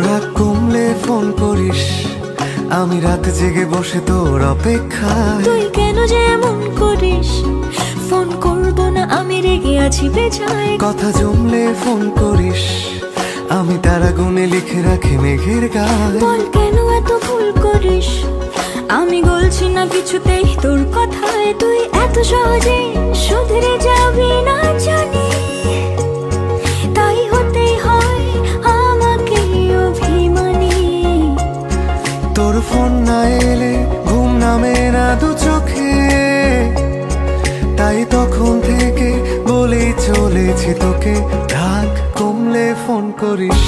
রাগ কমলে ফোন করিস, আমি রাত জেগে বসে তোর অপেক্ষায়। তুই কেন যে এমন করিস, ফোন করব না আমি রেগে আছি বেজায়। কথা জমলে ফোন করিস, আমি তারা গুনে লিখে রাখি মেঘের গায়ে। বল কেন এত ভুল করিস, আমি বলছি না কিছুতেই তোর কথায়। তুই এত সহজে শুধরে যাবি না জানি, তাই হতেই হয় আমাকে অভিমানী। তোর ফোন না এলে ঘুম নামে না দু চোখে, তাই তখন থেকে বলেই চলেছি তোকে, রাগ কমলে ফোন করিস।